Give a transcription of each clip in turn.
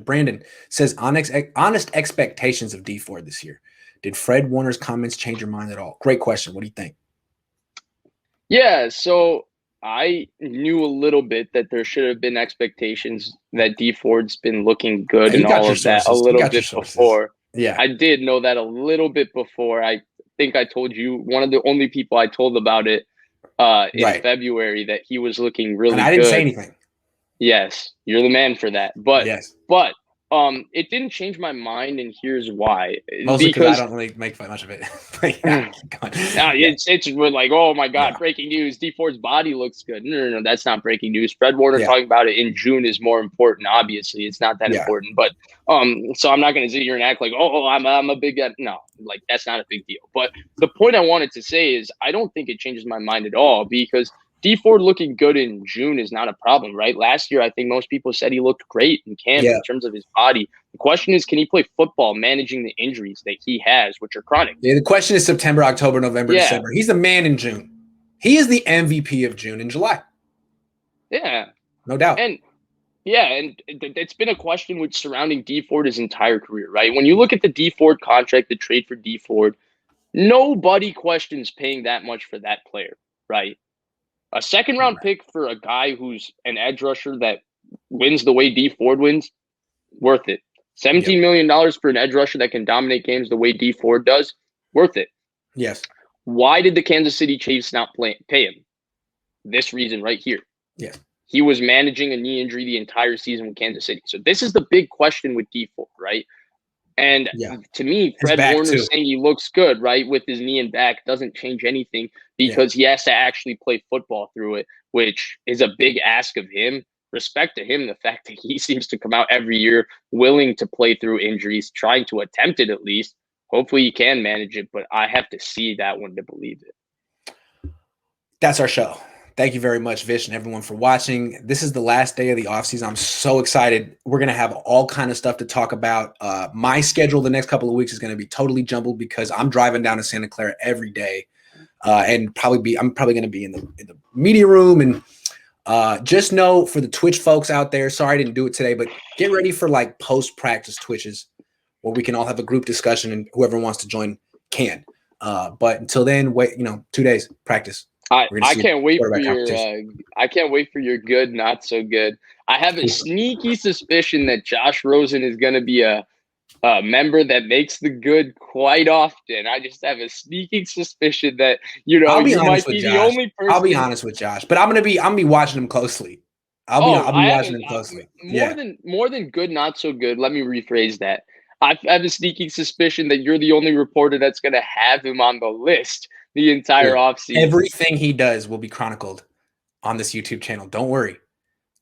Brandon says, honest expectations of Dee Ford this year. Did Fred Warner's comments change your mind at all? Great question. What do you think? Yeah, so I knew a little bit that there should have been expectations that Dee Ford's been looking good You and got all your of that a sources. You little got your bit sources. before. Yeah. I did know that a little bit before. I think I told you one of the only people I told about it in Right. February that he was looking And really I didn't say good. anything. Yes, you're the man for that. But Yes. but it didn't change my mind, and here's why. Mostly because I Because don't really make much of it. Yeah. no, Yeah. it's we're like, oh my God, Yeah. breaking news. Dee Ford's body looks good. No, that's not breaking news. Fred Warner Yeah. talking about it in June is more important. Obviously, it's not that Yeah. important. But so I'm not going to sit here and act like, oh, I'm a big no, like that's not a big deal. But the point I wanted to say is, I don't think it changes my mind at all because Dee Ford looking good in June is not a problem, right? Last year, I think most people said he looked great in camp Yeah. in terms of his body. The question is, can he play football managing the injuries that he has, which are chronic? Yeah. The question is September, October, November, Yeah, December. He's the man in June. He is the MVP of June and July. yeah. No doubt. And yeah, and it's been a question with surrounding Dee Ford his entire career, right? When you look at the Dee Ford contract, the trade for Dee Ford, nobody questions paying that much for that player, right? A second round pick for a guy who's an edge rusher that wins the way Dee Ford wins, worth it. Yep. $17 million for an edge rusher that can dominate games the way Dee Ford does, worth it. Yes. Why did the Kansas City Chiefs not pay him? This reason right here. Yes. He was managing a knee injury the entire season with Kansas City. So this is the big question with Dee Ford, right? And Yeah. to me, His Fred back Warner too. saying he looks good, right, with his knee and back doesn't change anything Yeah. because he has to actually play football through it, which is a big ask of him. Respect to him, the fact that he seems to come out every year willing to play through injuries, trying to attempt it at least. Hopefully he can manage it, but I have to see that one to believe it. That's our show. Thank you very much, Vish, and everyone for watching. This is the last day of the offseason. I'm so excited. We're going to have all kind of stuff to talk about. My schedule the next couple of weeks is going to be totally jumbled because I'm driving down to Santa Clara every day, and I'm probably going to be in the media room. And just know for the Twitch folks out there, sorry I didn't do it today, but get ready for like post-practice Twitches where we can all have a group discussion and whoever wants to join can. But until then, wait, 2 days practice. I can't wait for your good, not so good. I have a sneaky suspicion that Josh Rosen is going to be a member that makes the good quite often. I just have a sneaking suspicion that I'll be you honest might with be the Josh. only I'll be person. honest with Josh, but I'm gonna be watching him closely. I'll be I have watching him closely. more Yeah. than good, not so good. Let me rephrase that. I have a sneaking suspicion that you're the only reporter that's going to have him on the list the entire Dude, offseason. everything he does will be chronicled on this YouTube channel. Don't worry.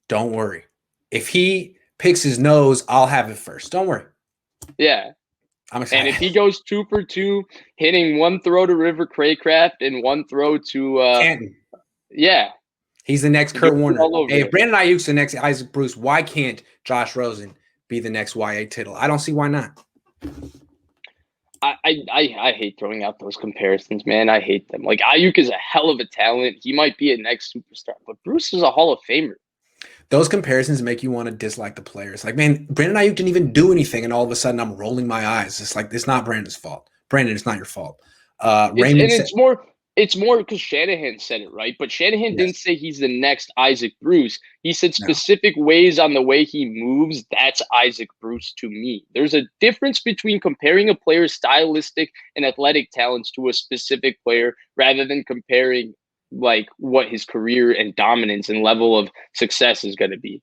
Don't worry. If he picks his nose, I'll have it first. Don't worry. Yeah. I'm And excited. if he goes 2 for 2, hitting one throw to River Craycraft and one throw to Canton. yeah. He's the next Kurt Warner. Hey, if it. Brandon Ayuk's the next Isaac Bruce, why can't Josh Rosen be the next YA Tittle? I don't see why not. I hate throwing out those comparisons, man. I hate them. Like Ayuk is a hell of a talent. He might be a next superstar, but Bruce is a Hall of Famer. Those comparisons make you want to dislike the players. Like, man, Brandon Ayuk didn't even do anything, and all of a sudden I'm rolling my eyes. It's like, it's not Brandon's fault. Brandon, it's not your fault. It's more because Shanahan said it, right? But Shanahan didn't say he's the next Isaac Bruce. He said specific ways on the way he moves. That's Isaac Bruce to me. There's a difference between comparing a player's stylistic and athletic talents to a specific player rather than comparing like what his career and dominance and level of success is going to be.